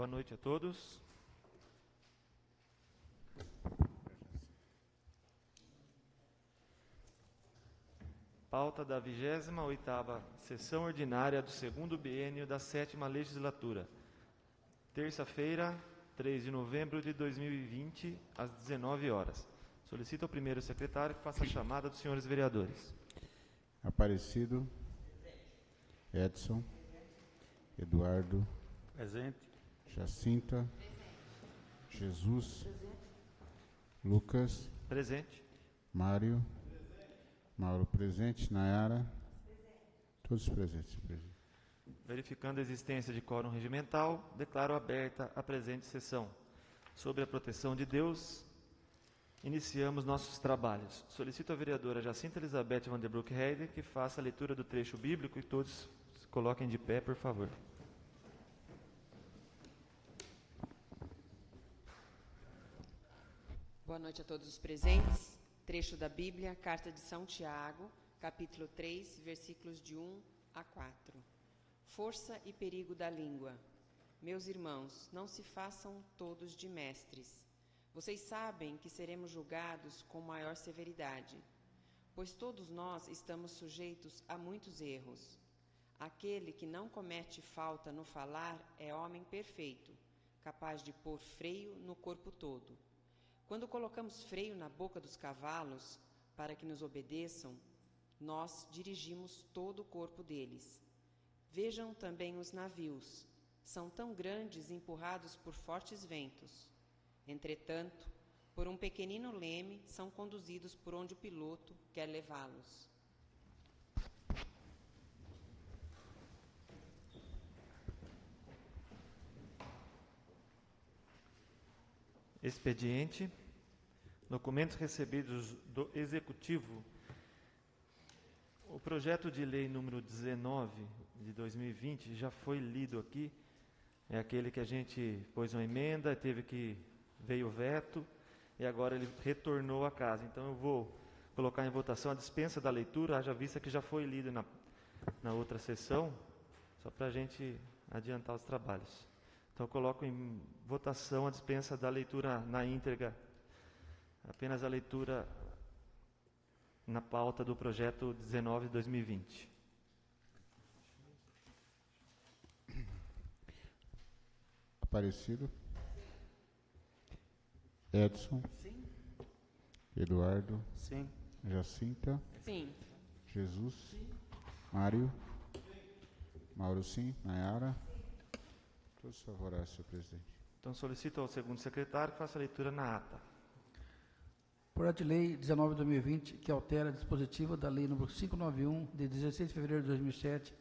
Boa noite a todos. Pauta da 28ª Sessão Ordinária do 2º Biênio da 7ª Legislatura. Terça-feira, 3 de novembro de 2020, às 19 horas. Solicito ao primeiro secretário que faça a chamada dos senhores vereadores. Aparecido. Edson. Eduardo. Presente. Jacinta. Jesus. Lucas. Presente. Mário. Mauro presente. Nayara. Todos presentes, presidente. Verificando a existência de quórum regimental, declaro aberta a presente sessão. Sobre a proteção de Deus, iniciamos nossos trabalhos. Solicito à vereadora Jacinta Elizabeth Vanderbroek Heider que faça a leitura do trecho bíblico e todos se coloquem de pé, por favor. Boa noite a todos os presentes. Trecho da Bíblia, Carta de São Tiago, capítulo 3, versículos de 1 a 4. Força e perigo da língua. Meus irmãos, não se façam todos de mestres. Vocês sabem que seremos julgados com maior severidade, pois todos nós estamos sujeitos a muitos erros. Aquele que não comete falta no falar é homem perfeito, capaz de pôr freio no corpo todo. Quando colocamos freio na boca dos cavalos para que nos obedeçam, nós dirigimos todo o corpo deles. Vejam também os navios. São tão grandes empurrados por fortes ventos. Entretanto, por um pequenino leme, são conduzidos por onde o piloto quer levá-los. Expediente. Documentos recebidos do Executivo. O projeto de lei número 19 de 2020 já foi lido aqui. É aquele que a gente pôs uma emenda, veio o veto e agora ele retornou à casa. Então eu vou colocar em votação a dispensa da leitura, haja vista que já foi lido na outra sessão, só para a gente adiantar os trabalhos. Então eu coloco em votação a dispensa da leitura na íntegra, apenas a leitura na pauta do projeto 19 de 2020. Aparecido. Edson. Sim. Eduardo. Sim. Jacinta. Sim. Jesus. Sim. Mário. Sim. Mauro, sim. Nayara. Todos favoráveis, senhor presidente. Então solicito ao segundo secretário que faça a leitura na ata. Projeto de Lei 19 de 2020, que altera a dispositiva da Lei nº 591, de 16 de fevereiro de 2007,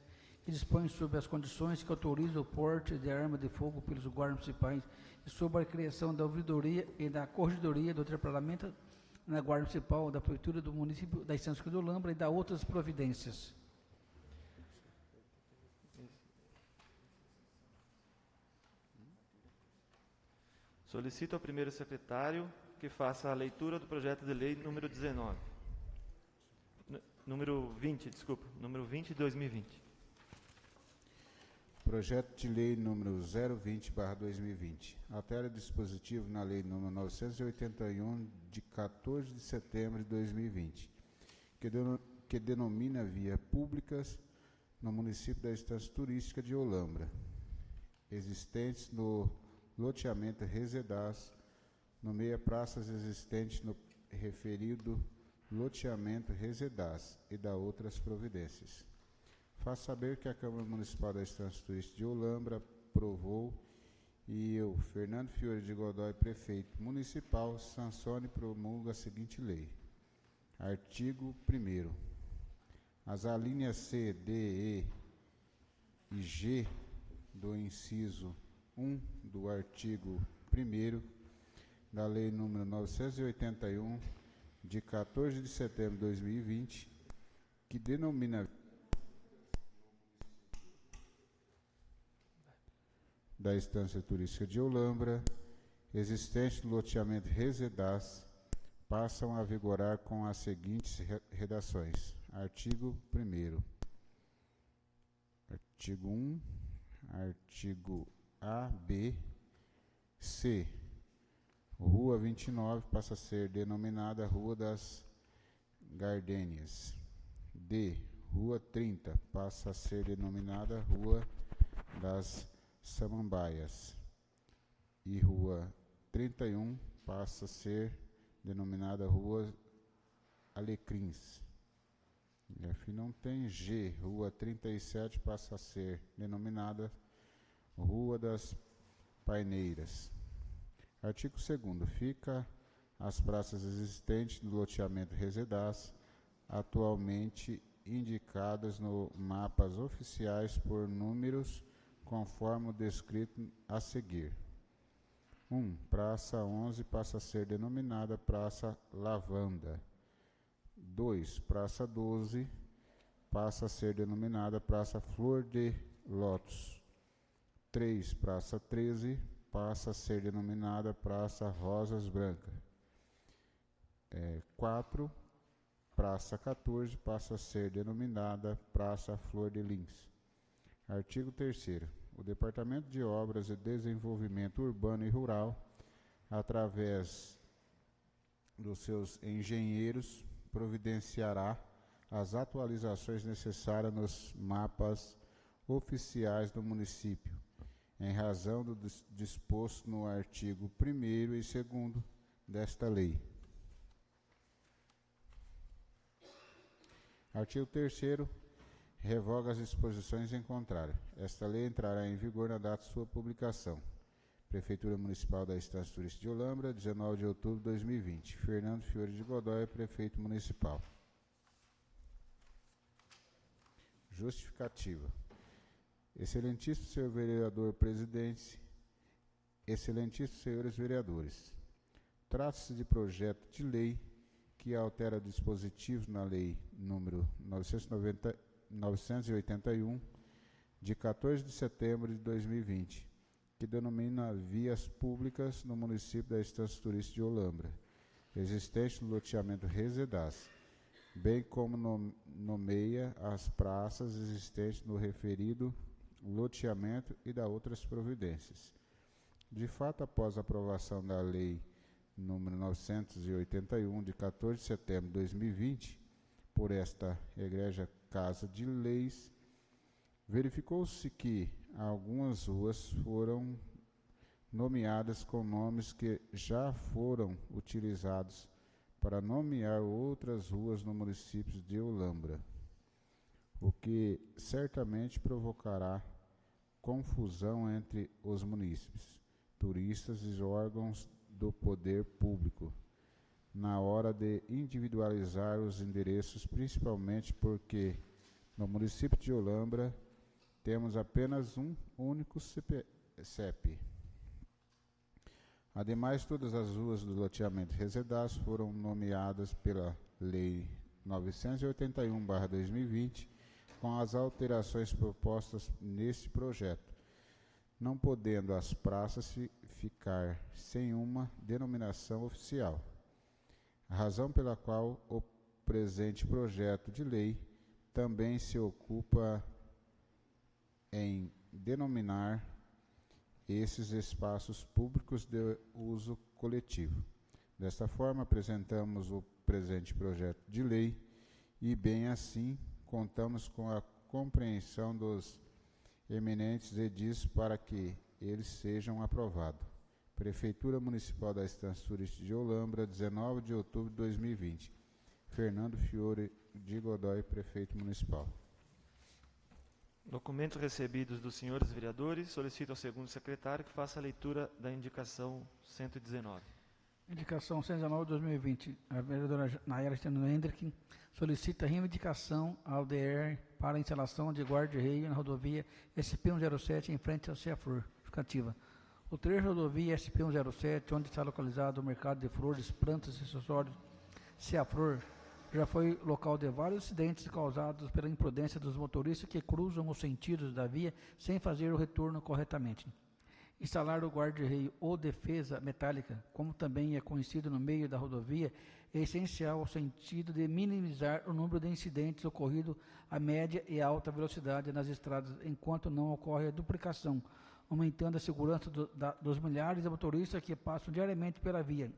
que dispõe sobre as condições que autorizam o porte de arma de fogo pelos guardas municipais e sobre a criação da ouvidoria e da corregedoria do Parlamento na Guarda Municipal da Prefeitura do município da Estância de Olambra e da outras providências. Solicito ao primeiro secretário que faça a leitura do projeto de lei número 20 de 2020. Projeto de lei número 020/2020. Altera dispositivo na lei número 981 de 14 de setembro de 2020, que denomina vias públicas no município da Estância Turística de Olambra, existentes no loteamento Resedás, nomeia praças existentes no referido loteamento Resedás e da outras providências. Faço saber que a Câmara Municipal da Estância Turística de Olambra aprovou e eu, Fernando Fiore de Godoy, prefeito municipal, sancione e promulga a seguinte lei. Artigo 1º. As alíneas C, D, E e G do inciso 1 do artigo 1º da Lei nº 981, de 14 de setembro de 2020, que denomina da Estância Turística de Olambra, existente no loteamento Resedás, passam a vigorar com as seguintes redações. Artigo 1º. Artigo 1, artigo A, B C. Rua 29 passa a ser denominada Rua das Gardênias. D. Rua 30 passa a ser denominada Rua das Samambaias. E Rua 31 passa a ser denominada Rua Alecrins. E F não tem. G. Rua 37 passa a ser denominada Rua das Paineiras. Artigo 2º. Fica as praças existentes no loteamento Resedás, atualmente indicadas no mapas oficiais por números, conforme o descrito a seguir. 1. Praça 11 passa a ser denominada Praça Lavanda. 2. Praça 12 passa a ser denominada Praça Flor de Lótus. 3. Praça 13 passa a ser denominada Praça Rosas Brancas. 4. Praça 14 passa a ser denominada Praça Flor de Lins. Artigo 3º. O Departamento de Obras e Desenvolvimento Urbano e Rural, através dos seus engenheiros, providenciará as atualizações necessárias nos mapas oficiais do município, em razão do disposto no artigo 1º e 2º desta lei. Artigo 3º. Revoga as disposições em contrário. Esta lei entrará em vigor na data de sua publicação. Prefeitura Municipal da Estância Turística de Olambra, 19 de outubro de 2020. Fernando Fiore de Godoy, Prefeito Municipal. Justificativa. Excelentíssimo senhor vereador presidente, excelentíssimos senhores vereadores, trata-se de projeto de lei que altera dispositivos na Lei número 981, de 14 de setembro de 2020, que denomina vias públicas no município da Estância Turística de Olambra, existente no loteamento Resedás, bem como nomeia as praças existentes no referido loteamento e da outras providências. De fato, após a aprovação da Lei número 981, de 14 de setembro de 2020, por esta egrégia Casa de Leis, verificou-se que algumas ruas foram nomeadas com nomes que já foram utilizados para nomear outras ruas no município de Olambra, o que certamente provocará confusão entre os munícipes, turistas e órgãos do poder público na hora de individualizar os endereços, principalmente porque no município de Olambra temos apenas um único CEP. Ademais, todas as ruas do loteamento Resedás foram nomeadas pela Lei 981/2020, com as alterações propostas neste projeto, não podendo as praças ficar sem uma denominação oficial. A razão pela qual o presente projeto de lei também se ocupa em denominar esses espaços públicos de uso coletivo. Desta forma, apresentamos o presente projeto de lei e, bem assim, contamos com a compreensão dos eminentes edis para que eles sejam aprovados. Prefeitura Municipal da Estância Turística de Olambra, 19 de outubro de 2020. Fernando Fiore de Godoy, Prefeito Municipal. Documentos recebidos dos senhores vereadores, solicito ao segundo secretário que faça a leitura da indicação 119. Indicação 119 de 2020. A vereadora Nayara Steno Hendrick solicita reivindicação ao DR para a instalação de guarda-reio na rodovia SP-107 em frente ao Ceaflor. Justificativa. O trecho da rodovia SP-107, onde está localizado o mercado de flores, plantas e acessórios Ceaflor, já foi local de vários acidentes causados pela imprudência dos motoristas que cruzam os sentidos da via sem fazer o retorno corretamente. Instalar o guarda-reio ou defesa metálica, como também é conhecido no meio da rodovia, é essencial ao sentido de minimizar o número de incidentes ocorridos a média e alta velocidade nas estradas, enquanto não ocorre a duplicação aumentando a segurança dos milhares de motoristas que passam diariamente pela via.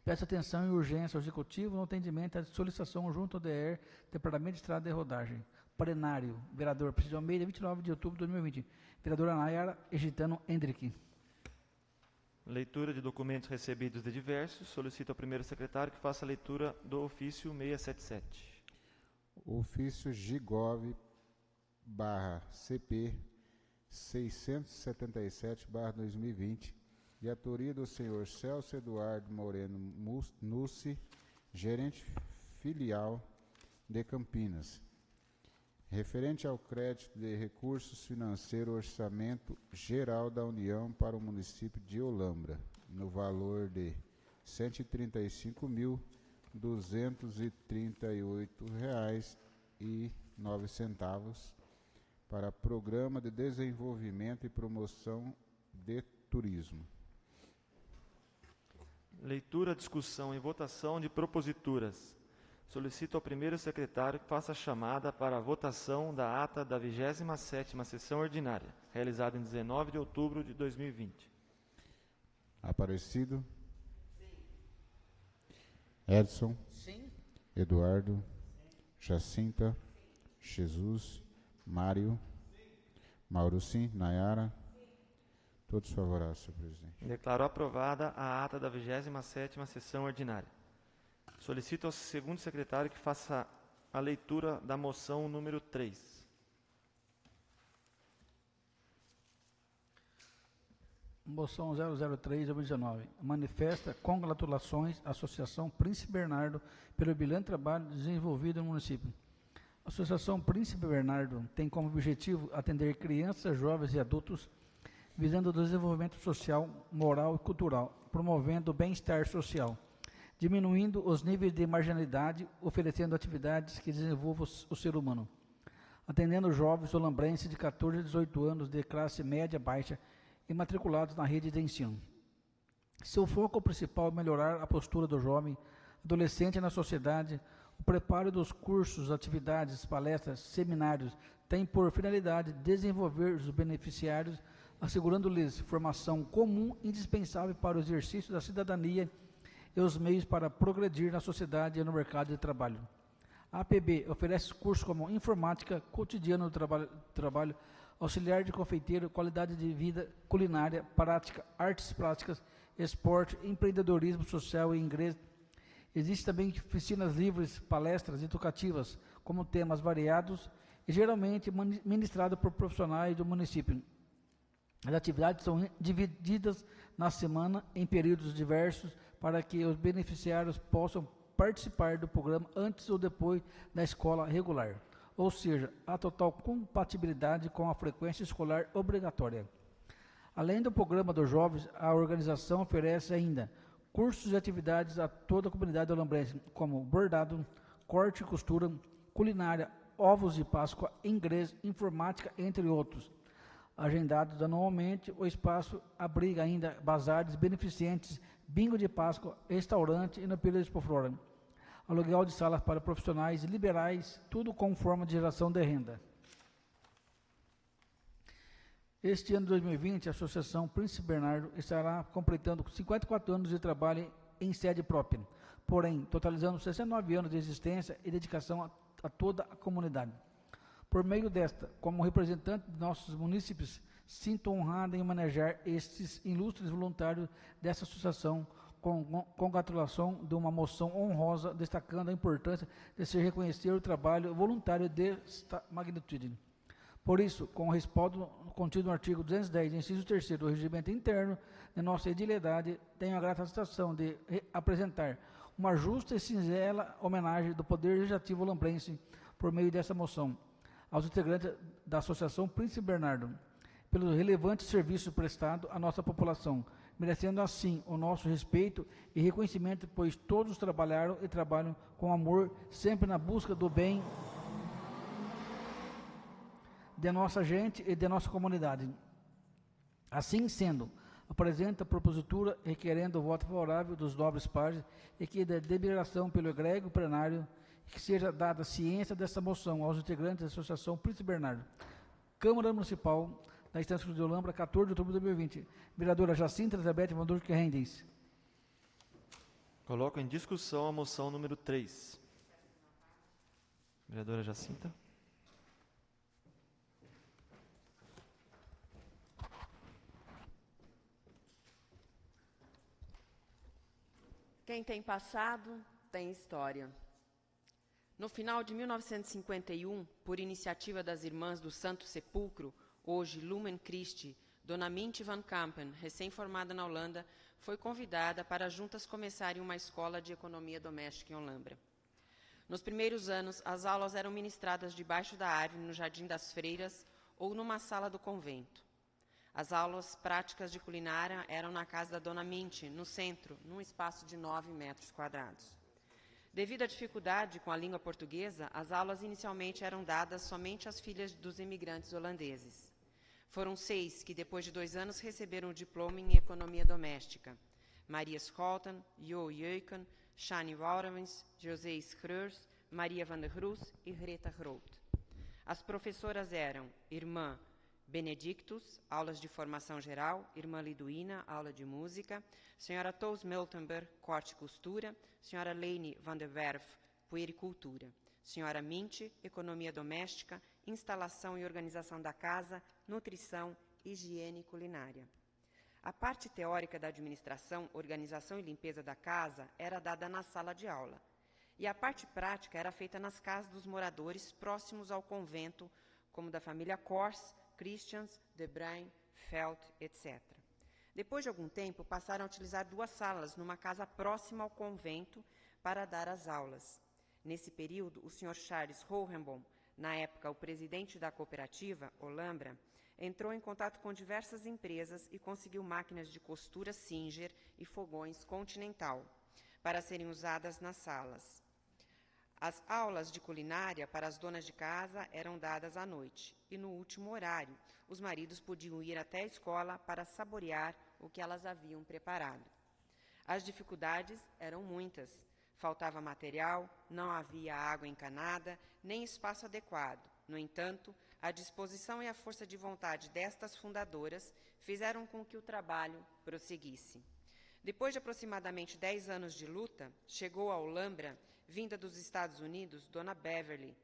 Peço atenção e urgência ao Executivo no atendimento à solicitação junto ao DR, Departamento de Estrada e Rodagem. Plenário, vereador Preciso Almeida, 29 de outubro de 2020. Vereadora Nayara Egitano Hendrick. Leitura de documentos recebidos de diversos. Solicito ao primeiro secretário que faça a leitura do ofício 677. Ofício GIGOV/CP 677/2020, de autoria do senhor Celso Eduardo Moreno Nussi, gerente filial de Campinas, referente ao crédito de recursos financeiros orçamento geral da União para o município de Olambra, no valor de R$ 135.238,09 para Programa de Desenvolvimento e Promoção de Turismo. Leitura, discussão e votação de proposituras. Solicito ao primeiro secretário que faça a chamada para a votação da ata da 27ª sessão ordinária, realizada em 19 de outubro de 2020. Aparecido? Sim. Edson? Sim. Eduardo? Sim. Jacinta? Sim. Jesus? Mário? Sim. Mauro, sim. Nayara? Sim. Todos favoráveis, senhor presidente. Declaro aprovada a ata da 27ª sessão ordinária. Solicito ao segundo secretário que faça a leitura da moção número 3. Moção 003/2019. Manifesta congratulações à Associação Príncipe Bernardo pelo brilhante trabalho desenvolvido no município. A Associação Príncipe Bernardo tem como objetivo atender crianças, jovens e adultos, visando o desenvolvimento social, moral e cultural, promovendo o bem-estar social, diminuindo os níveis de marginalidade, oferecendo atividades que desenvolvam o ser humano, atendendo jovens olambrenses de 14 a 18 anos de classe média baixa e matriculados na rede de ensino. Seu foco principal é melhorar a postura do jovem, adolescente na sociedade. O preparo dos cursos, atividades, palestras, seminários tem por finalidade desenvolver os beneficiários, assegurando-lhes formação comum indispensável para o exercício da cidadania e os meios para progredir na sociedade e no mercado de trabalho. A APB oferece cursos como informática, cotidiano do trabalho, auxiliar de confeiteiro, qualidade de vida, culinária, prática, artes plásticas, esporte, empreendedorismo social e inglês. Existem também oficinas livres, palestras educativas, como temas variados e geralmente ministradas por profissionais do município. As atividades são divididas na semana em períodos diversos para que os beneficiários possam participar do programa antes ou depois da escola regular, ou seja, há total compatibilidade com a frequência escolar obrigatória. Além do programa dos jovens, a organização oferece ainda cursos e atividades a toda a comunidade olambrense, como bordado, corte e costura, culinária, ovos de Páscoa, inglês, informática, entre outros. Agendados anualmente, o espaço abriga ainda bazares beneficentes, bingo de Páscoa, restaurante e no período de Expoflora. Aluguel de salas para profissionais liberais, tudo com forma de geração de renda. Este ano de 2020, a Associação Príncipe Bernardo estará completando 54 anos de trabalho em sede própria, porém, totalizando 69 anos de existência e dedicação a toda a comunidade. Por meio desta, como representante de nossos munícipes, sinto honrado em homenagear estes ilustres voluntários dessa associação com congratulação de uma moção honrosa, destacando a importância de se reconhecer o trabalho voluntário desta magnitude. Por isso, com o respaldo contido no artigo 210, inciso 3º do Regimento Interno de nossa edilidade, tenho a grata satisfação de apresentar uma justa e singela homenagem do Poder Legislativo olambrense por meio dessa moção aos integrantes da Associação Príncipe Bernardo, pelo relevante serviço prestado à nossa população, merecendo assim o nosso respeito e reconhecimento, pois todos trabalharam e trabalham com amor, sempre na busca do bem de nossa gente e de nossa comunidade. Assim sendo, apresenta a propositura requerendo o voto favorável dos nobres pares e que da deliberação pelo egrégio plenário que seja dada ciência dessa moção aos integrantes da Associação Príncipe Bernardo. Câmara Municipal, da Estância de Olambra, 14 de outubro de 2020. Vereadora Jacinta Elizabeth Van Dork Rendens. Coloco em discussão a moção número 3. Vereadora Jacinta. Quem tem passado, tem história. No final de 1951, por iniciativa das Irmãs do Santo Sepulcro, hoje Lumen Christi, Dona Mintje van Kampen, recém-formada na Holanda, foi convidada para juntas começarem uma escola de economia doméstica em Olambra. Nos primeiros anos, as aulas eram ministradas debaixo da árvore, no Jardim das Freiras ou numa sala do convento. As aulas práticas de culinária eram na casa da Dona Mintje, no centro, num espaço de 9 metros quadrados. Devido à dificuldade com a língua portuguesa, as aulas inicialmente eram dadas somente às filhas dos imigrantes holandeses. Foram 6 que, depois de 2 anos, receberam o diploma em economia doméstica. Maria Scholten, Jo Jeuken, Shani Woutermans, José Schreurs, Maria van der Roes e Greta Groot. As professoras eram Irmã Benedictus, aulas de formação geral, Irmã Liduína, aula de música, Senhora Toos Miltenberg, corte e costura, Senhora Lene van der Werf, puericultura, Senhora Mintje, economia doméstica, instalação e organização da casa, nutrição, higiene e culinária. A parte teórica da administração, organização e limpeza da casa era dada na sala de aula, e a parte prática era feita nas casas dos moradores próximos ao convento, como da família Kors, Christians, De Bruyn, Felt, etc. Depois de algum tempo, passaram a utilizar 2 salas numa casa próxima ao convento para dar as aulas. Nesse período, o Sr. Charles Hohenboom, na época o presidente da cooperativa, Olambra, entrou em contato com diversas empresas e conseguiu máquinas de costura Singer e fogões Continental para serem usadas nas salas. As aulas de culinária para as donas de casa eram dadas à noite, e no último horário, os maridos podiam ir até a escola para saborear o que elas haviam preparado. As dificuldades eram muitas. Faltava material, não havia água encanada, nem espaço adequado. No entanto, a disposição e a força de vontade destas fundadoras fizeram com que o trabalho prosseguisse. Depois de aproximadamente 10 anos de luta, chegou a Olambra, vinda dos Estados Unidos, Dona Beverly,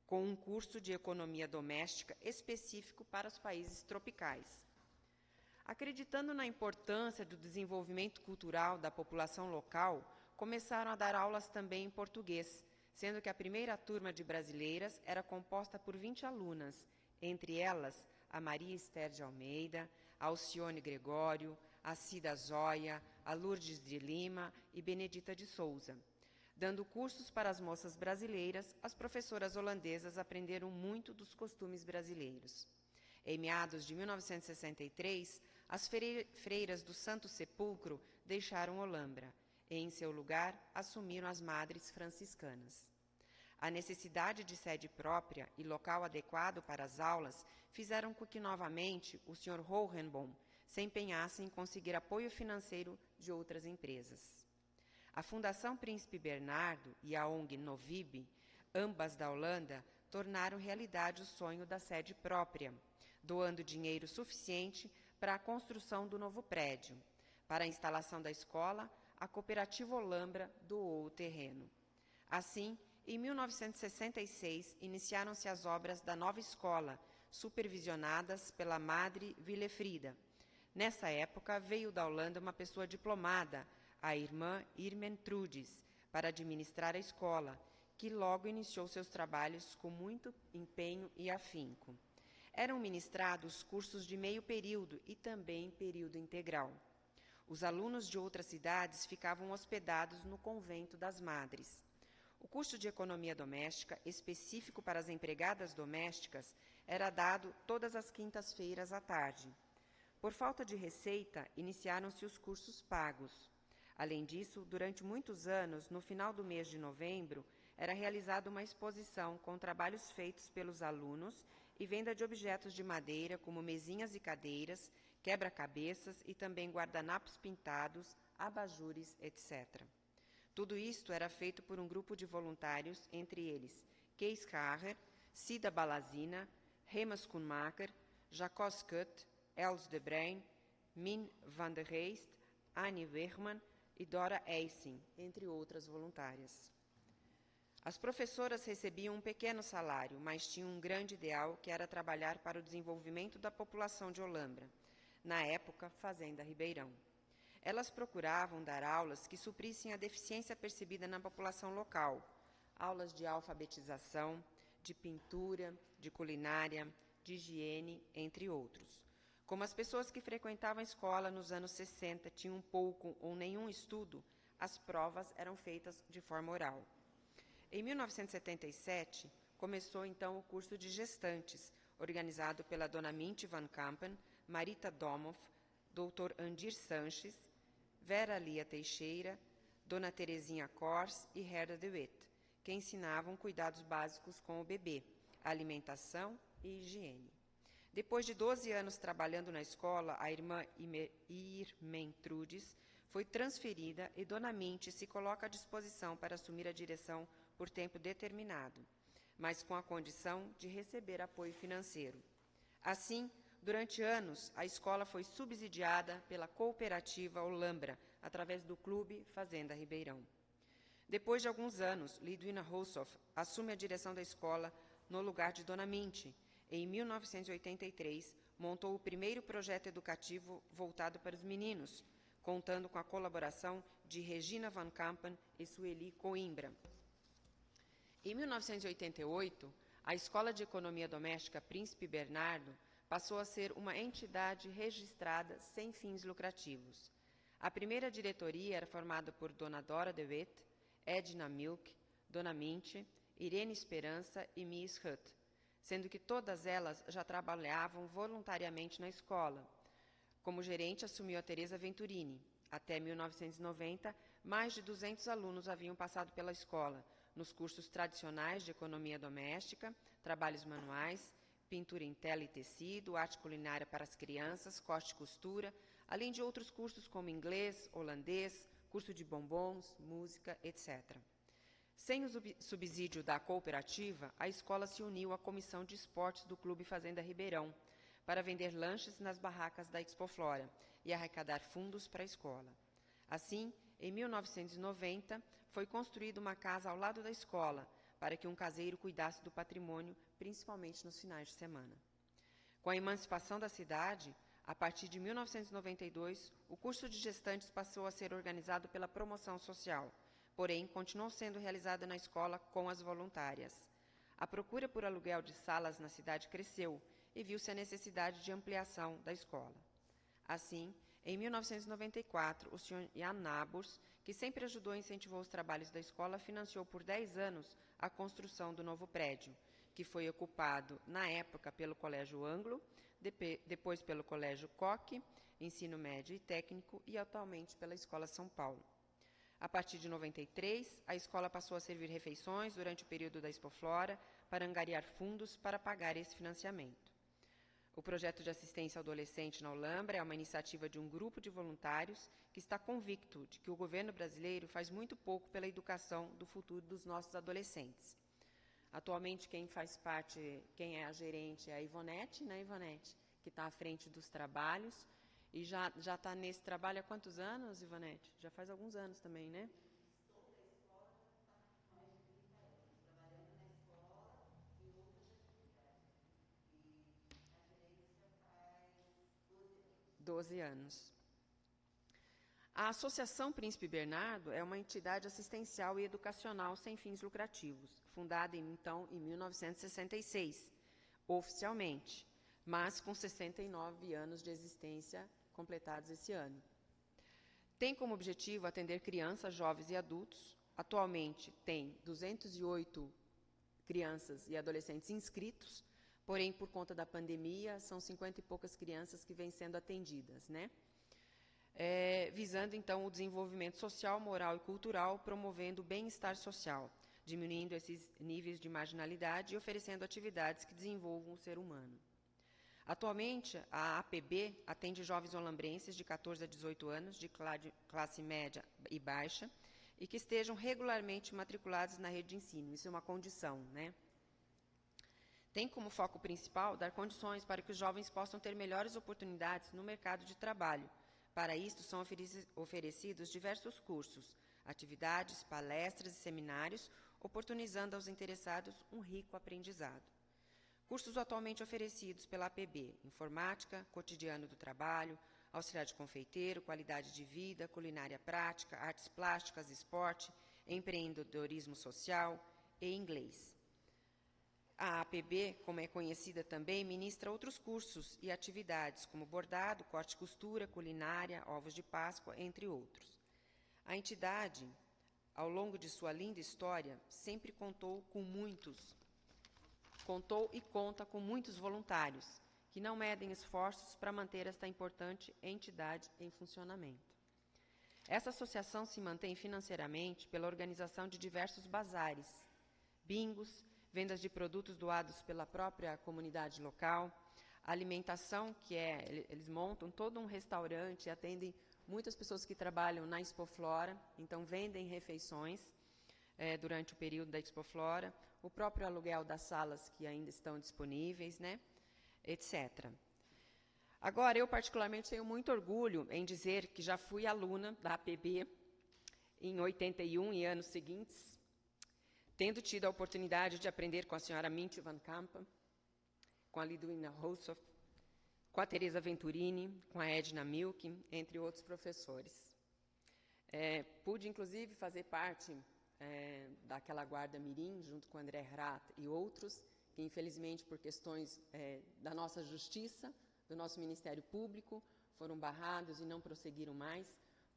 com um curso de economia doméstica específico para os países tropicais. Acreditando na importância do desenvolvimento cultural da população local, começaram a dar aulas também em português, sendo que a primeira turma de brasileiras era composta por 20 alunas, entre elas a Maria Esther de Almeida, a Alcione Gregório, a Cida Zóia, a Lourdes de Lima e Benedita de Souza. Dando cursos para as moças brasileiras, as professoras holandesas aprenderam muito dos costumes brasileiros. Em meados de 1963, as freiras do Santo Sepulcro deixaram Olambra e, em seu lugar, assumiram as madres franciscanas. A necessidade de sede própria e local adequado para as aulas fizeram com que, novamente, o Sr. Hohenboom se empenhasse em conseguir apoio financeiro de outras empresas. A Fundação Príncipe Bernardo e a ONG Novib, ambas da Holanda, tornaram realidade o sonho da sede própria, doando dinheiro suficiente para a construção do novo prédio. Para a instalação da escola, a Cooperativa Olambra doou o terreno. Assim, em 1966, iniciaram-se as obras da nova escola, supervisionadas pela Madre Willefrida. Nessa época, veio da Holanda uma pessoa diplomada, a irmã Irmen Trudes, para administrar a escola, que logo iniciou seus trabalhos com muito empenho e afinco. Eram ministrados cursos de meio período e também período integral. Os alunos de outras cidades ficavam hospedados no Convento das Madres. O curso de economia doméstica, específico para as empregadas domésticas, era dado todas as quintas-feiras à tarde. Por falta de receita, iniciaram-se os cursos pagos. Além disso, durante muitos anos, no final do mês de novembro, era realizada uma exposição com trabalhos feitos pelos alunos e venda de objetos de madeira, como mesinhas e cadeiras, quebra-cabeças e também guardanapos pintados, abajures, etc. Tudo isto era feito por um grupo de voluntários, entre eles Kees Hager, Cida Balazina, Remas Schoenmaker, Jacques Scut, Els de Bruin, Min van der Heist, Annie Wehrmann e Dora Eissing, entre outras voluntárias. As professoras recebiam um pequeno salário, mas tinham um grande ideal, que era trabalhar para o desenvolvimento da população de Olambra, na época, Fazenda Ribeirão. Elas procuravam dar aulas que suprissem a deficiência percebida na população local, aulas de alfabetização, de pintura, de culinária, de higiene, entre outros. Como as pessoas que frequentavam a escola nos anos 60 tinham pouco ou nenhum estudo, as provas eram feitas de forma oral. Em 1977, começou então o curso de gestantes, organizado pela dona Mintje van Kampen, Marita Domoff, Dr. Andir Sanches, Vera Lia Teixeira, dona Terezinha Kors e Herda de Wet, que ensinavam cuidados básicos com o bebê, alimentação e higiene. Depois de 12 anos trabalhando na escola, a irmã Irmentrudes foi transferida e dona Mintje se coloca à disposição para assumir a direção por tempo determinado, mas com a condição de receber apoio financeiro. Assim, durante anos, a escola foi subsidiada pela cooperativa Olambra, através do Clube Fazenda Ribeirão. Depois de alguns anos, Lidwina Rossoff assume a direção da escola no lugar de dona Mintje. Em 1983, montou o primeiro projeto educativo voltado para os meninos, contando com a colaboração de Regina van Kampen e Sueli Coimbra. Em 1988, a Escola de Economia Doméstica Príncipe Bernardo passou a ser uma entidade registrada sem fins lucrativos. A primeira diretoria era formada por dona Dora de Wet, Edna Milk, dona Mintje, Irene Esperança e Mies Hutt, sendo que todas elas já trabalhavam voluntariamente na escola. Como gerente, assumiu a Teresa Venturini. Até 1990, mais de 200 alunos haviam passado pela escola, nos cursos tradicionais de economia doméstica, trabalhos manuais, pintura em tela e tecido, arte culinária para as crianças, corte e costura, além de outros cursos como inglês, holandês, curso de bombons, música, etc. Sem o subsídio da cooperativa, a escola se uniu à Comissão de Esportes do Clube Fazenda Ribeirão para vender lanches nas barracas da Expoflora e arrecadar fundos para a escola. Assim, em 1990, foi construída uma casa ao lado da escola para que um caseiro cuidasse do patrimônio, principalmente nos finais de semana. Com a emancipação da cidade, a partir de 1992, o curso de gestantes passou a ser organizado pela Promoção Social, porém, continuou sendo realizada na escola com as voluntárias. A procura por aluguel de salas na cidade cresceu e viu-se a necessidade de ampliação da escola. Assim, em 1994, o Sr. Jan Nabors, que sempre ajudou e incentivou os trabalhos da escola, financiou por 10 anos a construção do novo prédio, que foi ocupado, na época, pelo Colégio Anglo, depois pelo Colégio Koch, Ensino Médio e Técnico, e atualmente pela Escola São Paulo. A partir de 93, a escola passou a servir refeições durante o período da Expoflora para angariar fundos para pagar esse financiamento. O projeto de assistência ao adolescente na Olambra é uma iniciativa de um grupo de voluntários que está convicto de que o governo brasileiro faz muito pouco pela educação do futuro dos nossos adolescentes. Atualmente, quem faz parte, quem é a gerente é a Ivonete, né, Ivonete? Que está à frente dos trabalhos. E já está nesse trabalho há quantos anos, Ivonete? Já faz alguns anos também, né? Estou na escola há mais de 30 anos, trabalhando na escola e outras atividades. E a gerência faz 12 anos. A Associação Príncipe Bernardo é uma entidade assistencial e educacional sem fins lucrativos, fundada, então, em 1966, oficialmente, mas com 69 anos de existência completados esse ano. Tem como objetivo atender crianças, jovens e adultos. Atualmente tem 208 crianças e adolescentes inscritos, porém, por conta da pandemia, são 50 e poucas crianças que vêm sendo atendidas, né? Visando, então, o desenvolvimento social, moral e cultural, promovendo o bem-estar social, diminuindo esses níveis de marginalidade e oferecendo atividades que desenvolvam o ser humano. Atualmente, a APB atende jovens olambrenses de 14 a 18 anos, de classe média e baixa, e que estejam regularmente matriculados na rede de ensino. Isso é uma condição, né? tem como foco principal dar condições para que os jovens possam ter melhores oportunidades no mercado de trabalho. Para isto, são oferecidos diversos cursos, atividades, palestras e seminários, oportunizando aos interessados um rico aprendizado. Cursos atualmente oferecidos pela APB: informática, cotidiano do trabalho, auxiliar de confeiteiro, qualidade de vida, culinária prática, artes plásticas, esporte, empreendedorismo social e inglês. A APB, como é conhecida também, ministra outros cursos e atividades, como bordado, corte e costura, culinária, ovos de Páscoa, entre outros. A entidade, ao longo de sua linda história, sempre contou e conta com muitos voluntários, que não medem esforços para manter esta importante entidade em funcionamento. Essa associação se mantém financeiramente pela organização de diversos bazares, bingos, vendas de produtos doados pela própria comunidade local, alimentação, eles montam todo um restaurante e atendem muitas pessoas que trabalham na Expoflora, então vendem refeições durante o período da Expoflora, o próprio aluguel das salas que ainda estão disponíveis, né, etc. Agora, eu particularmente tenho muito orgulho em dizer que já fui aluna da APB em 81 e anos seguintes, tendo tido a oportunidade de aprender com a senhora Mintje van Kampen, com a Lidwina Rousseff, com a Teresa Venturini, com a Edna Milk, entre outros professores. Pude, inclusive, fazer parte daquela guarda mirim, junto com André Hrath e outros, que, infelizmente, por questões da nossa justiça, do nosso Ministério Público, foram barrados e não prosseguiram mais,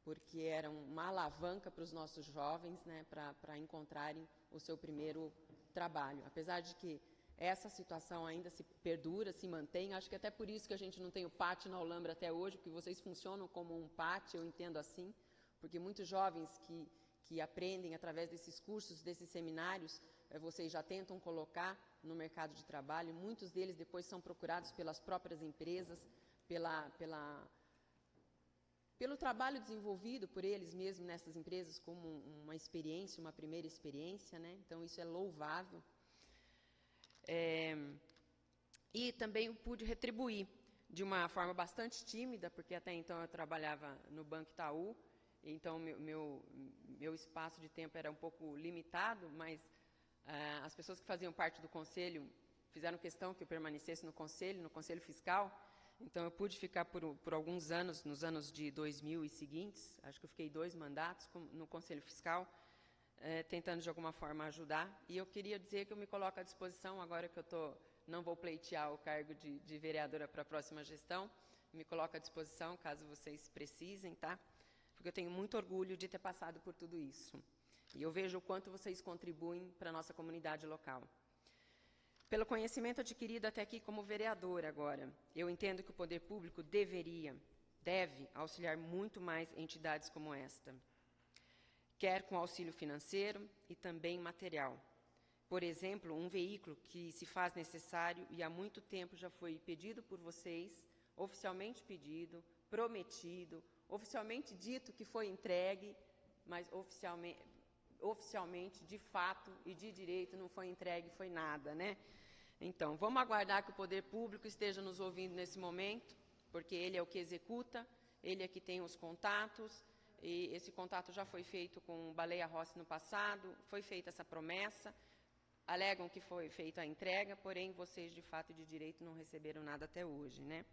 porque eram uma alavanca para os nossos jovens, né, para encontrarem o seu primeiro trabalho. Apesar de que essa situação ainda se perdura, se mantém, acho que até por isso que a gente não tem o PAT na Olambra até hoje, porque vocês funcionam como um PAT, eu entendo assim, porque muitos jovens que aprendem através desses cursos, desses seminários, vocês já tentam colocar no mercado de trabalho, muitos deles depois são procurados pelas próprias empresas, pelo trabalho desenvolvido por eles mesmos nessas empresas como uma experiência, uma primeira experiência, né? Então, isso é louvável. E também eu pude retribuir de uma forma bastante tímida, porque até então eu trabalhava no Banco Itaú, então meu espaço de tempo era um pouco limitado, mas as pessoas que faziam parte do conselho fizeram questão que eu permanecesse no conselho fiscal. Então, eu pude ficar por alguns anos, nos anos de 2000 e seguintes, acho que eu fiquei 2 mandatos no Conselho Fiscal, tentando de alguma forma ajudar. E eu queria dizer que eu me coloco à disposição, agora que eu não vou pleitear o cargo de vereadora para a próxima gestão, me coloco à disposição, caso vocês precisem, tá? Porque eu tenho muito orgulho de ter passado por tudo isso. E eu vejo o quanto vocês contribuem para a nossa comunidade local. Pelo conhecimento adquirido até aqui como vereadora agora, eu entendo que o poder público deve auxiliar muito mais entidades como esta, quer com auxílio financeiro e também material. Por exemplo, um veículo que se faz necessário e há muito tempo já foi pedido por vocês, oficialmente pedido, prometido, oficialmente dito que foi entregue, mas oficialmente, de fato e de direito, não foi entregue, foi nada, né? Então, vamos aguardar que o poder público esteja nos ouvindo nesse momento, porque ele é o que executa, ele é que tem os contatos, e esse contato já foi feito com o Baleia Rossi no passado, foi feita essa promessa, alegam que foi feita a entrega, porém, vocês, de fato e de direito, não receberam nada até hoje, né?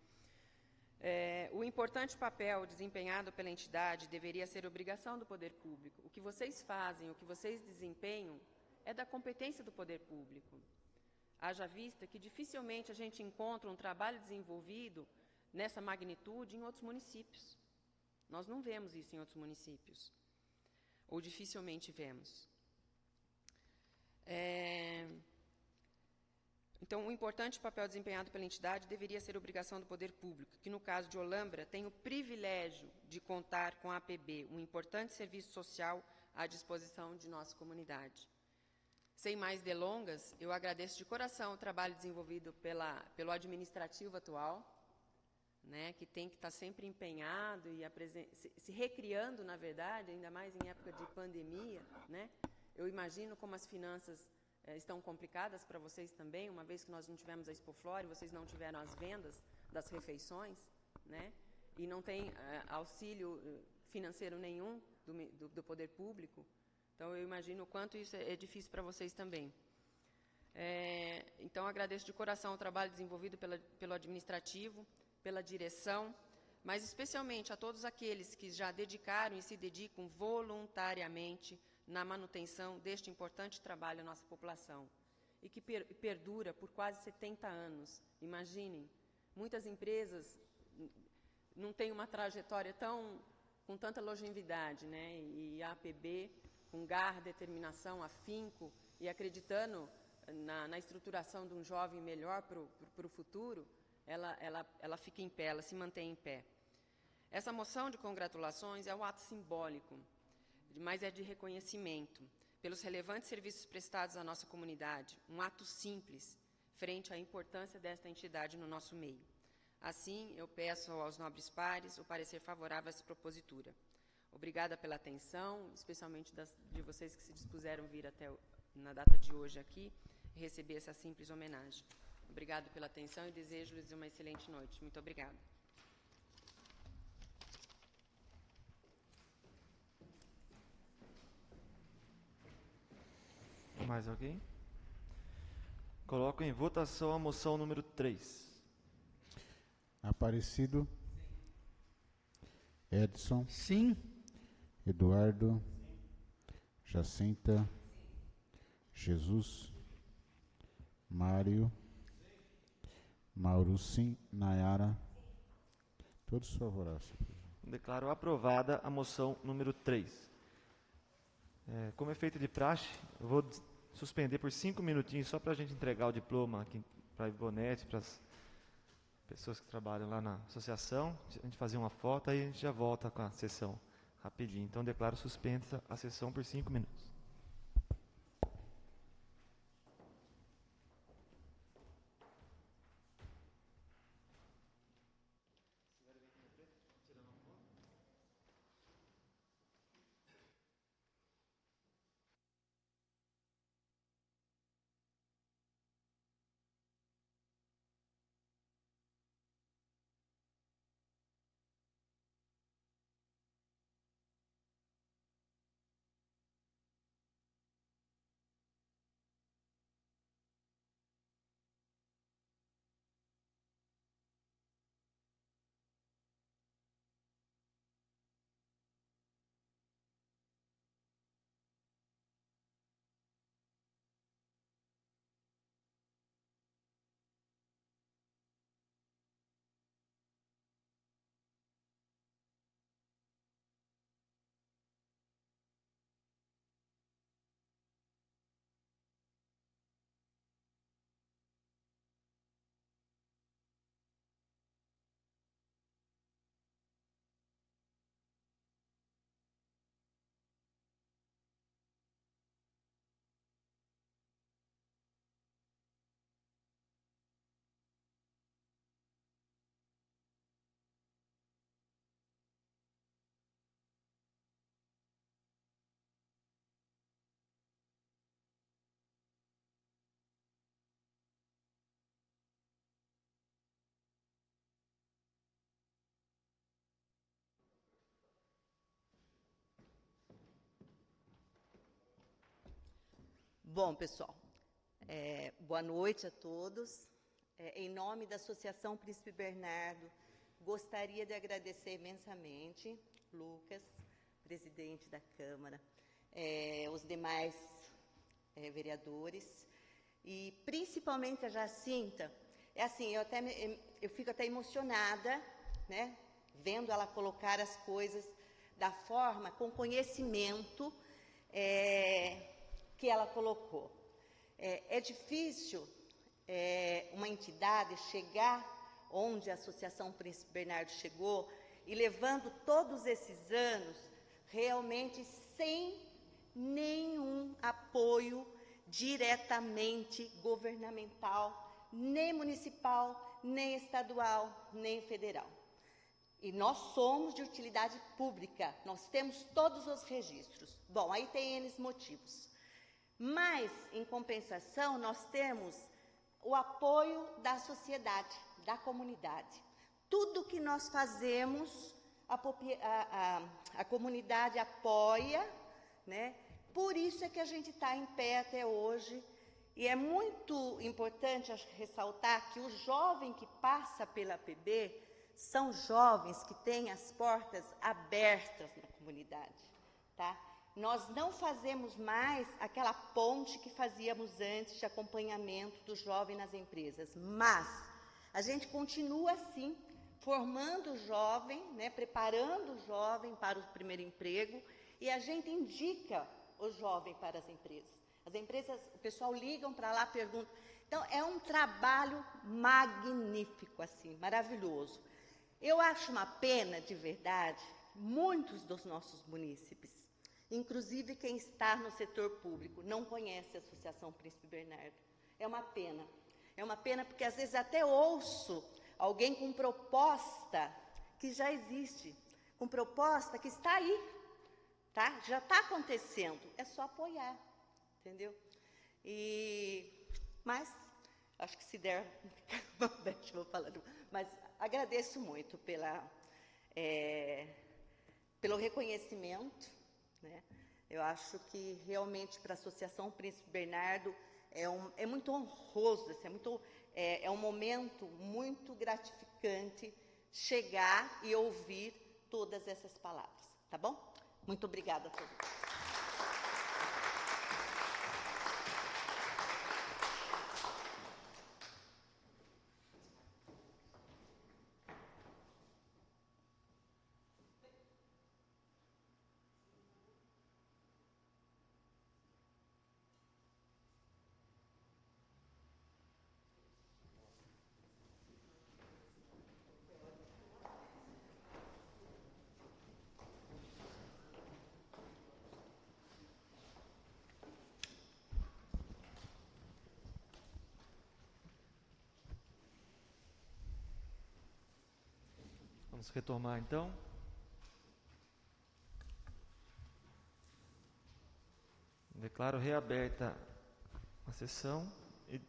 O importante papel desempenhado pela entidade deveria ser obrigação do poder público. O que vocês fazem, o que vocês desempenham, é da competência do poder público. Haja vista que dificilmente a gente encontra um trabalho desenvolvido nessa magnitude em outros municípios. Nós não vemos isso em outros municípios, ou dificilmente vemos. Então, o importante papel desempenhado pela entidade deveria ser obrigação do poder público, que no caso de Olambra tem o privilégio de contar com a APB, um importante serviço social à disposição de nossa comunidade. Sem mais delongas, eu agradeço de coração o trabalho desenvolvido pelo administrativo atual, né, que tem que estar sempre empenhado e se recriando, na verdade, ainda mais em época de pandemia, né? Eu imagino como as finanças estão complicadas para vocês também, uma vez que nós não tivemos a Expoflora e vocês não tiveram as vendas das refeições, né? E não tem auxílio financeiro nenhum do poder público. Então, eu imagino o quanto isso é difícil para vocês também. Então, agradeço de coração o trabalho desenvolvido pelo administrativo, pela direção, mas especialmente a todos aqueles que já dedicaram e se dedicam voluntariamente na manutenção deste importante trabalho à nossa população, e que perdura por quase 70 anos. Imaginem, muitas empresas não têm uma trajetória com tanta longevidade, né? E a APB, com garra, determinação, afinco e acreditando na estruturação de um jovem melhor para o futuro, ela fica em pé, ela se mantém em pé. Essa moção de congratulações é um ato simbólico, mas é de reconhecimento pelos relevantes serviços prestados à nossa comunidade, um ato simples frente à importância desta entidade no nosso meio. Assim, eu peço aos nobres pares o parecer favorável a essa propositura. Obrigada pela atenção, especialmente de vocês que se dispuseram vir na data de hoje aqui e receber essa simples homenagem. Obrigado pela atenção e desejo-lhes uma excelente noite. Muito obrigada. Mais alguém? Coloco em votação a moção número 3. Aparecido. Edson. Sim. Eduardo. Jacinta. Jesus. Mário. Mauro, sim. Nayara. Todos favoráveis. Declaro aprovada a moção número 3. Como é feito de praxe, eu vou suspender por 5 minutinhos só para a gente entregar o diploma aqui para a Ivonete, para as pessoas que trabalham lá na associação, a gente fazer uma foto, aí a gente já volta com a sessão rapidinho. Então, declaro suspensa a sessão por 5 minutos. Bom, pessoal, boa noite a todos. Em nome da Associação Príncipe Bernardo, gostaria de agradecer imensamente, Lucas, presidente da Câmara, os demais vereadores, e principalmente a Jacinta. Eu fico até emocionada, né, vendo ela colocar as coisas da forma, com conhecimento, que ela colocou. É difícil uma entidade chegar onde a Associação Príncipe Bernardo chegou e levando todos esses anos realmente sem nenhum apoio diretamente governamental, nem municipal, nem estadual, nem federal. E nós somos de utilidade pública, nós temos todos os registros. Bom, aí tem N motivos. Mas, em compensação, nós temos o apoio da sociedade, da comunidade. Tudo que nós fazemos, a comunidade apoia, né? Por isso é que a gente está em pé até hoje. E é muito importante ressaltar que o jovem que passa pela PB são jovens que têm as portas abertas na comunidade, tá? Nós não fazemos mais aquela ponte que fazíamos antes de acompanhamento do jovem nas empresas, mas a gente continua assim, formando o jovem, né, preparando o jovem para o primeiro emprego, e a gente indica o jovem para as empresas. As empresas, o pessoal ligam para lá, perguntam. Então, é um trabalho magnífico, assim, maravilhoso. Eu acho uma pena, de verdade, muitos dos nossos munícipes, inclusive quem está no setor público, não conhece a Associação Príncipe Bernardo. É uma pena. É uma pena porque, às vezes, até ouço alguém com proposta que já existe, com proposta que está aí, tá? Já está acontecendo. É só apoiar, entendeu? Mas, acho que se der, vou falando, mas agradeço muito pelo reconhecimento, né? Eu acho que realmente para a Associação Príncipe Bernardo é muito honroso, assim, é um momento muito gratificante chegar e ouvir todas essas palavras, tá bom? Muito obrigada a todos. Vamos retomar, então. Declaro reaberta a sessão e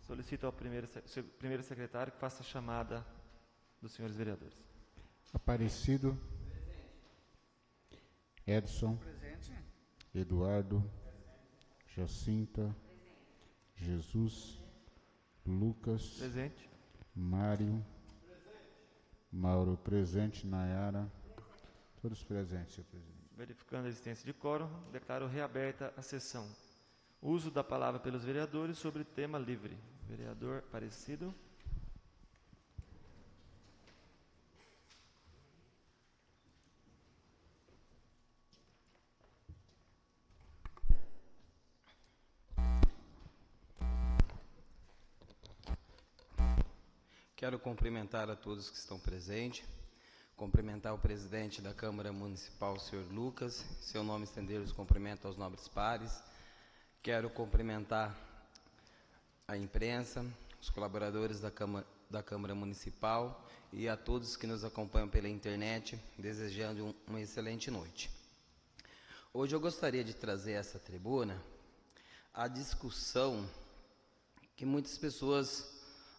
solicito ao primeiro secretário que faça a chamada dos senhores vereadores. Aparecido. Edson. Presente. Eduardo. Jacinta. Jesus. Lucas. Presente. Mário. Mauro presente. Nayara. Todos presentes, senhor presidente. Verificando a existência de quórum, declaro reaberta a sessão. Uso da palavra pelos vereadores sobre tema livre. Vereador Aparecido. Quero cumprimentar a todos que estão presentes, cumprimentar o presidente da Câmara Municipal, o senhor Lucas, seu nome estender os cumprimentos aos nobres pares. Quero cumprimentar a imprensa, os colaboradores da Câmara Municipal e a todos que nos acompanham pela internet, desejando uma excelente noite. Hoje eu gostaria de trazer a essa tribuna a discussão que muitas pessoas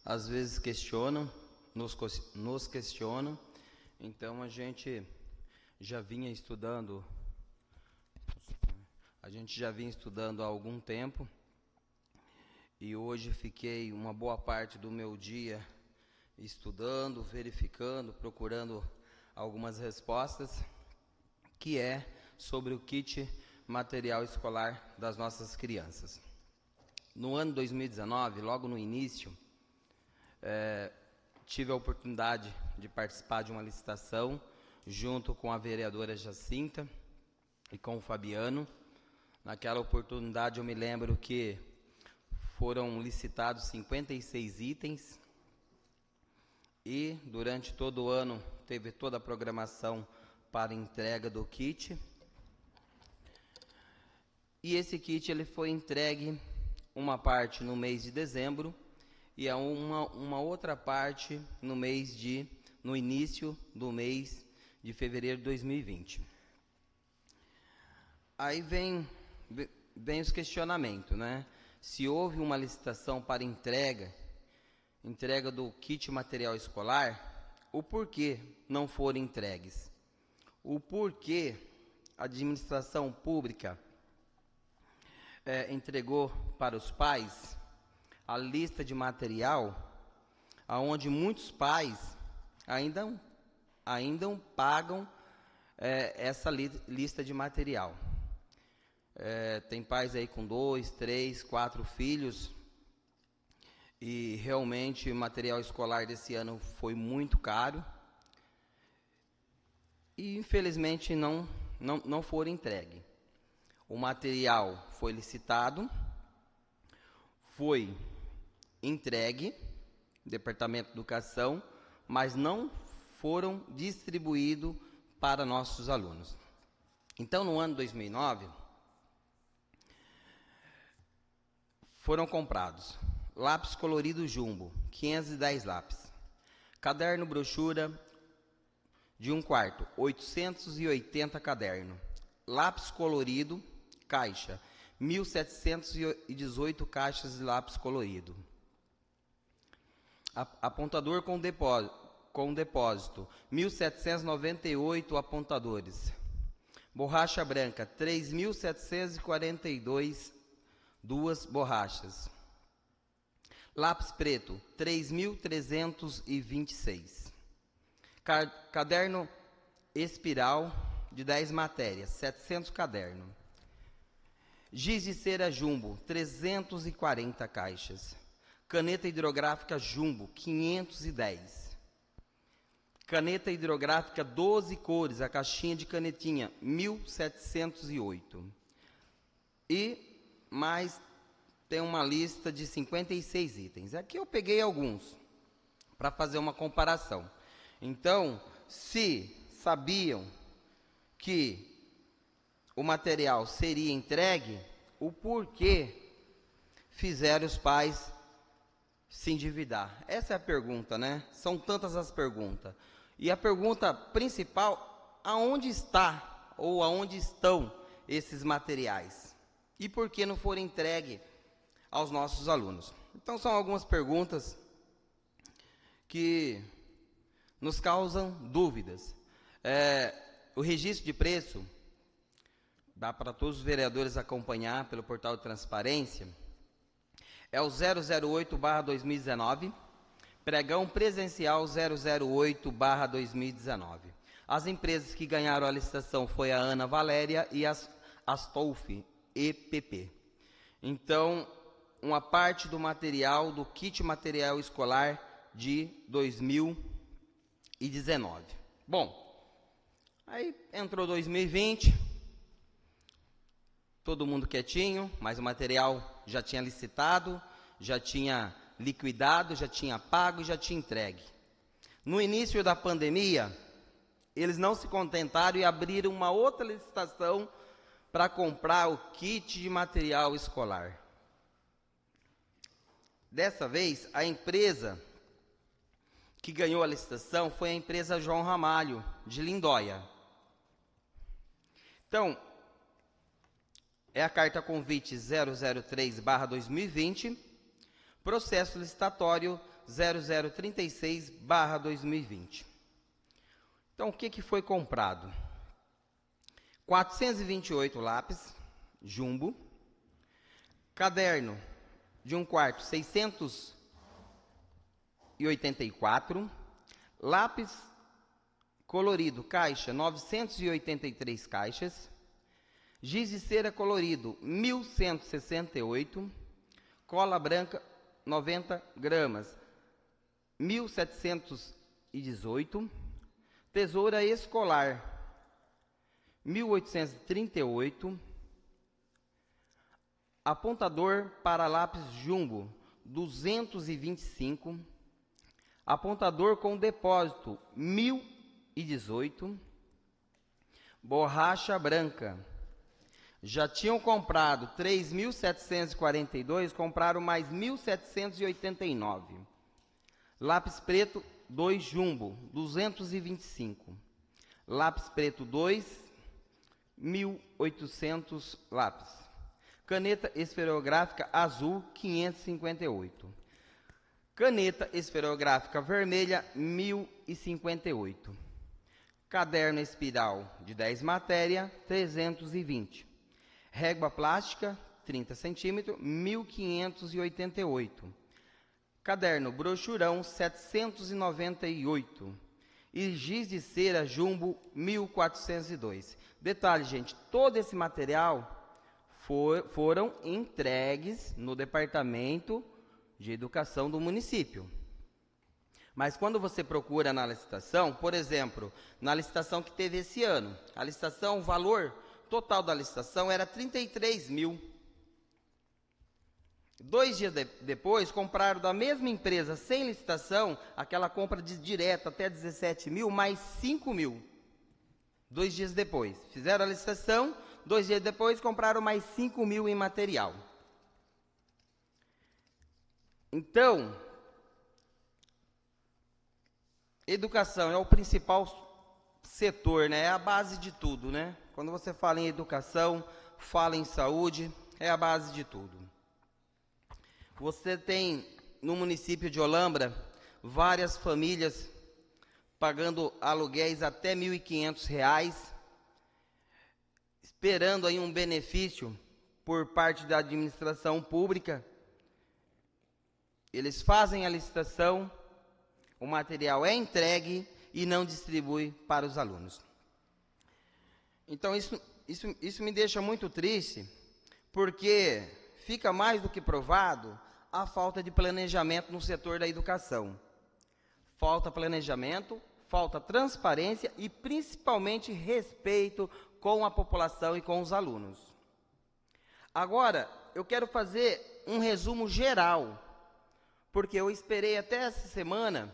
às vezes questionam, nos questionam. Então a gente já vinha estudando há algum tempo, e hoje fiquei uma boa parte do meu dia estudando, verificando, procurando algumas respostas, que é sobre o kit material escolar das nossas crianças. No ano 2019, logo no início, tive a oportunidade de participar de uma licitação junto com a vereadora Jacinta e com o Fabiano. Naquela oportunidade eu me lembro que foram licitados 56 itens e durante todo o ano teve toda a programação para entrega do kit. E esse kit ele foi entregue uma parte no mês de dezembro e uma outra parte no início do mês de fevereiro de 2020. Aí vem os questionamentos, né? Se houve uma licitação para entrega do kit material escolar, o porquê não foram entregues? O porquê a administração pública entregou para os pais a lista de material, aonde muitos pais ainda pagam essa lista de material. Tem pais aí com 2, 3, 4 filhos, e realmente o material escolar desse ano foi muito caro, e infelizmente não foram entregue. O material foi licitado, foi entregue, Departamento de Educação, mas não foram distribuídos para nossos alunos. Então, no ano 2009, foram comprados lápis colorido Jumbo, 510 lápis, caderno brochura de 1/4, 880 caderno, lápis colorido, caixa, 1.718 caixas de lápis colorido, apontador com depósito, 1.798 apontadores, borracha branca, 3.742 duas borrachas, lápis preto, 3.326, caderno espiral de 10 matérias, 700 cadernos, giz de cera Jumbo, 340 caixas, caneta hidrográfica Jumbo, 510, caneta hidrográfica 12 cores, a caixinha de canetinha, 1.708, e mais tem uma lista de 56 itens. Aqui eu peguei alguns para fazer uma comparação. Então, se sabiam que o material seria entregue, o porquê fizeram os pais se endividar? Essa é a pergunta, né? São tantas as perguntas. E a pergunta principal, aonde está ou aonde estão esses materiais? E por que não foram entregues aos nossos alunos? Então, são algumas perguntas que nos causam dúvidas. O registro de preço, dá para todos os vereadores acompanhar pelo portal de transparência, é o 008/2019, pregão presencial 008/2019. As empresas que ganharam a licitação foi a Ana Valéria e as Astolfi EPP. Então, uma parte do material, do kit material escolar de 2019. Bom, aí entrou 2020, todo mundo quietinho, mas o material já tinha licitado, já tinha liquidado, já tinha pago e já tinha entregue. No início da pandemia, eles não se contentaram e abriram uma outra licitação para comprar o kit de material escolar. Dessa vez, a empresa que ganhou a licitação foi a empresa João Ramalho, de Lindóia. Então, é a carta convite 003/2020, processo licitatório 0036/2020. Então, o que foi comprado? 428 lápis Jumbo, caderno de 1/4, 684, lápis colorido, caixa, 983 caixas, giz de cera colorido, 1.168, cola branca, 90 gramas, 1.718, tesoura escolar, 1.838, apontador para lápis Jumbo, 225, apontador com depósito, 1.018, borracha branca. Já tinham comprado 3.742, compraram mais 1.789. Lápis preto 2 Jumbo, 225. Lápis preto 2, 1.800 lápis. Caneta esferográfica azul, 558. Caneta esferográfica vermelha, 1058. Caderno espiral de 10 matéria, 320. Régua plástica, 30 centímetros, 1588. Caderno brochurão, 798. E giz de cera jumbo, 1402. Detalhe, gente, todo esse material foram entregues no Departamento de Educação do município. Mas quando você procura na licitação, por exemplo, na licitação que teve esse ano, a licitação, o valor total da licitação era 33 mil. 2 dias depois, compraram da mesma empresa, sem licitação, aquela compra direta até 17 mil, mais 5 mil. 2 dias depois. Fizeram a licitação, 2 dias depois, compraram mais 5 mil em material. Então, educação é o principal setor, né? É a base de tudo, né? Quando você fala em educação, fala em saúde, é a base de tudo. Você tem, no município de Olambra, várias famílias pagando aluguéis até R$ 1.500, esperando aí um benefício por parte da administração pública. Eles fazem a licitação, o material é entregue e não distribui para os alunos. Então, isso me deixa muito triste, porque fica mais do que provado a falta de planejamento no setor da educação. Falta planejamento, falta transparência e, principalmente, respeito com a população e com os alunos. Agora, eu quero fazer um resumo geral, porque eu esperei até essa semana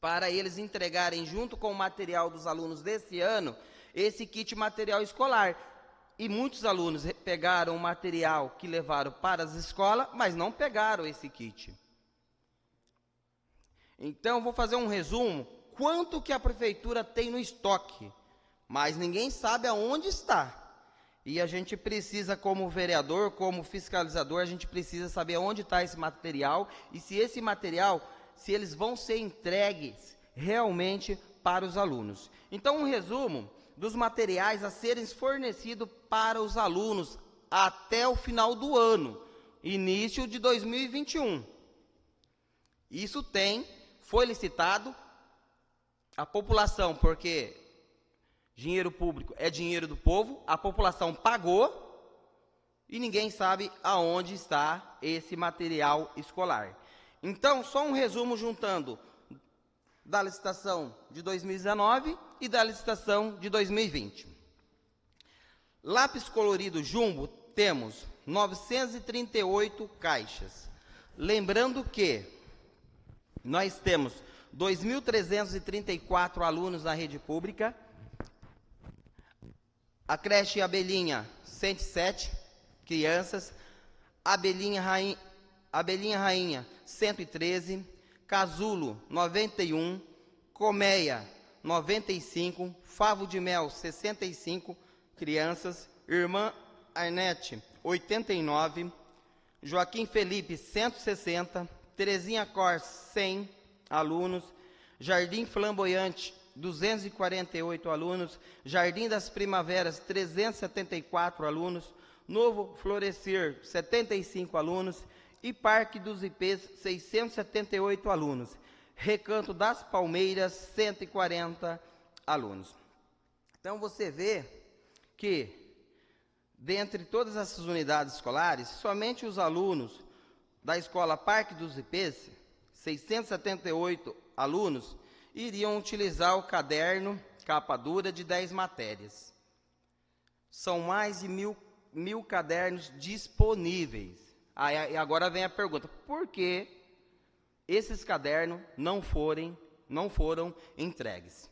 para eles entregarem, junto com o material dos alunos desse ano, esse kit material escolar. E muitos alunos pegaram o material que levaram para as escolas, mas não pegaram esse kit. Então, vou fazer um resumo, quanto que a prefeitura tem no estoque, mas ninguém sabe aonde está. E a gente precisa, como vereador, como fiscalizador, a gente precisa saber onde está esse material e se esse material, se eles vão ser entregues realmente para os alunos. Então, um resumo dos materiais a serem fornecidos para os alunos até o final do ano, início de 2021. Isso foi licitado, a população, porque dinheiro público é dinheiro do povo, a população pagou e ninguém sabe aonde está esse material escolar. Então, só um resumo juntando da licitação de 2019 e da licitação de 2020. Lápis colorido jumbo, temos 938 caixas. Lembrando que nós temos 2.334 alunos na rede pública, a creche Abelhinha, 107 crianças, Abelhinha Rainha, 113, Casulo, 91, Colmeia, 95, Favo de Mel, 65 crianças, Irmã Arnete, 89, Joaquim Felipe, 160, Terezinha Cor, 100 alunos, Jardim Flamboyante, 248 alunos, Jardim das Primaveras, 374 alunos, Novo Florescer, 75 alunos, e Parque dos Ipês, 678 alunos. Recanto das Palmeiras, 140 alunos. Então, você vê que, dentre todas essas unidades escolares, somente os alunos da escola Parque dos Ipês, 678 alunos, iriam utilizar o caderno capa dura de 10 matérias. São mais de mil cadernos disponíveis. Aí agora vem a pergunta, por que esses cadernos não foram entregues?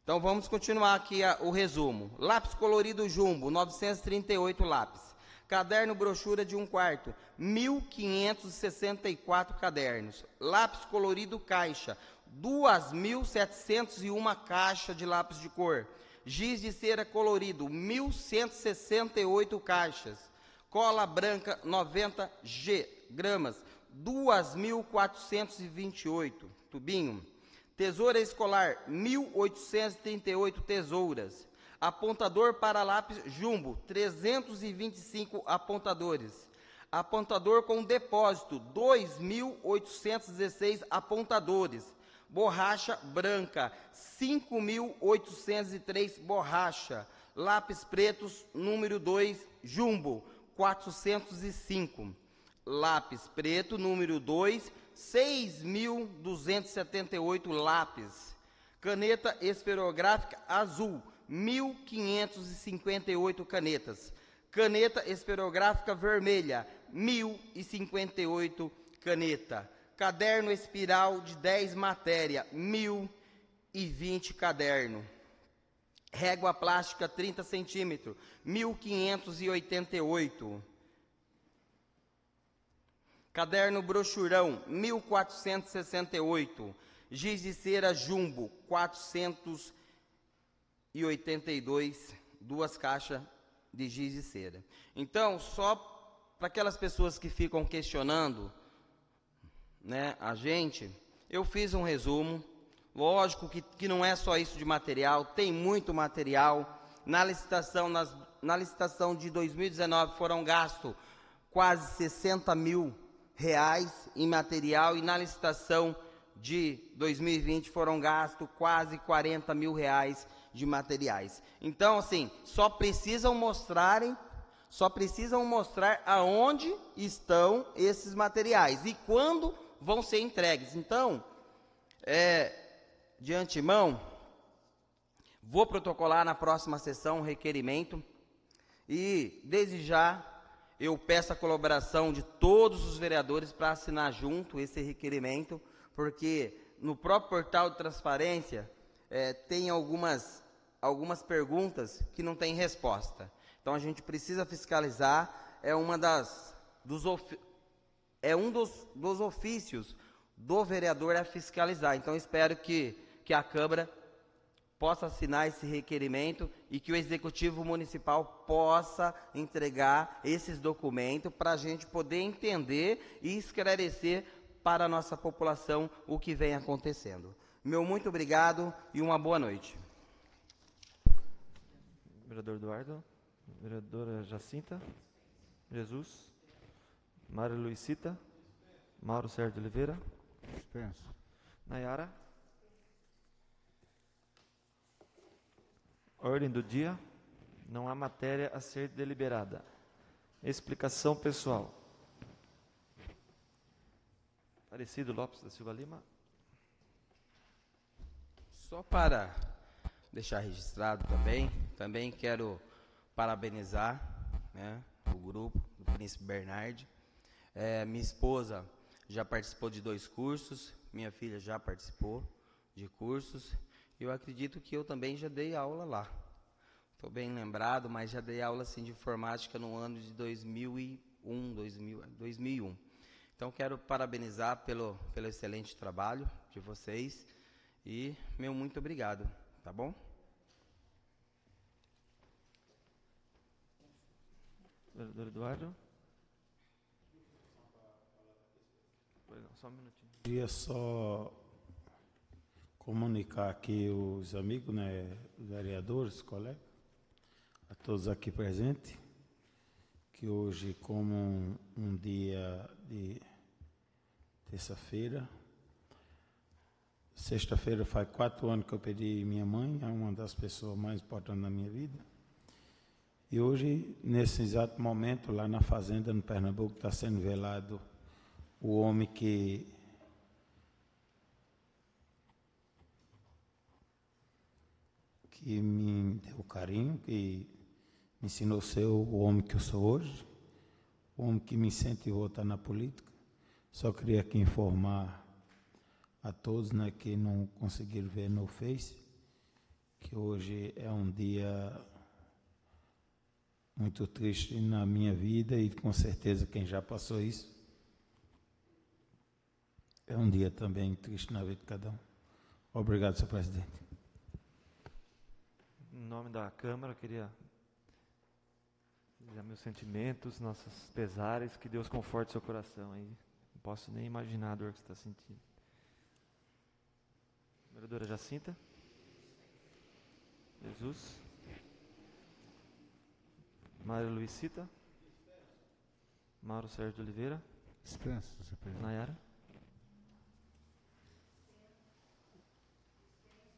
Então, vamos continuar aqui o resumo. Lápis colorido jumbo, 938 lápis. Caderno brochura de 1/4, 1.564 cadernos. Lápis colorido caixa, 2.701 caixas de lápis de cor. Giz de cera colorido, 1.168 caixas. cola branca 90 gramas, 2.428 tubinho. Tesoura escolar, 1.838 tesouras. Apontador para lápis jumbo, 325 apontadores. Apontador com depósito, 2.816 apontadores. Borracha branca, 5.803 borracha. Lápis pretos, número 2, jumbo, 405. Lápis preto, número 2, 6.278 lápis. Caneta esferográfica azul, 1.558 canetas. Caneta esferográfica vermelha, 1.058 caneta. Caderno espiral de 10 matéria, 1.020 caderno. Régua plástica 30 centímetros, 1.588. Caderno brochurão, 1.468. Giz de cera jumbo, 482, 2 caixas de giz de cera. Então, só para aquelas pessoas que ficam questionando, né, a gente, eu fiz um resumo. Lógico que não é só isso de material, tem muito material. Na licitação de 2019 foram gastos quase 60 mil reais em material, e na licitação de 2020 foram gastos quase 40 mil reais de materiais. Então, assim, só precisam mostrar aonde estão esses materiais e quando vão ser entregues. Então, de antemão, vou protocolar na próxima sessão um requerimento, e desde já eu peço a colaboração de todos os vereadores para assinar junto esse requerimento, porque no próprio portal de transparência tem algumas perguntas que não tem resposta. Então a gente precisa fiscalizar, é um dos ofícios do vereador a fiscalizar. Então espero que a Câmara possa assinar esse requerimento e que o Executivo Municipal possa entregar esses documentos para a gente poder entender e esclarecer para a nossa população o que vem acontecendo. Meu muito obrigado e uma boa noite. Vereador Eduardo, vereadora Jacinta, Jesus, Mário Luizita, Mauro Sérgio de Oliveira, Dispenso. Nayara. Ordem do dia, não há matéria a ser deliberada. Explicação pessoal. Aparecido Lopes da Silva Lima. Só para deixar registrado também quero parabenizar, né, o grupo do Príncipe Bernardi. Minha esposa já participou de 2 cursos, minha filha já participou de cursos. Eu acredito que eu também já dei aula lá. Estou bem lembrado, mas já dei aula assim, de informática no ano de 2001. Então, quero parabenizar pelo excelente trabalho de vocês e meu muito obrigado, tá bom? Vereador Eduardo. Só um minutinho. Queria só comunicar aqui os amigos, né, os vereadores, colegas, a todos aqui presentes, que hoje, como um dia de terça-feira, sexta-feira faz 4 anos que eu perdi minha mãe, é uma das pessoas mais importantes da minha vida, e hoje, nesse exato momento, lá na fazenda, no Pernambuco, está sendo velado o homem que me deu carinho, que me ensinou a ser o homem que eu sou hoje, o homem que me incentivou a estar na política. Só queria aqui informar a todos, né, que não conseguiram ver no Face, que hoje é um dia muito triste na minha vida, e com certeza quem já passou isso, é um dia também triste na vida de cada um. Obrigado, senhor presidente. Em nome da Câmara, eu queria Já meus sentimentos, nossos pesares, que Deus conforte seu coração aí. Não posso nem imaginar a dor que você está sentindo. Vereadora Jacinta. Jesus. Mário Luizita. Mauro Sérgio de Oliveira. Dispensa, Sr. Presidente. Nayara.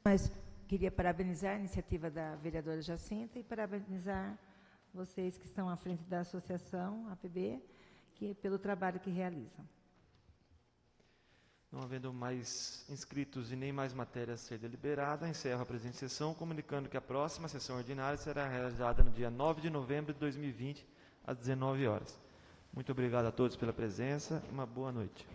Mas queria parabenizar a iniciativa da vereadora Jacinta e parabenizar vocês que estão à frente da associação, APB, pelo trabalho que realizam. Não havendo mais inscritos e nem mais matéria a ser deliberada, encerro a presente sessão, comunicando que a próxima sessão ordinária será realizada no dia 9 de novembro de 2020, às 19 horas. Muito obrigado a todos pela presença e uma boa noite.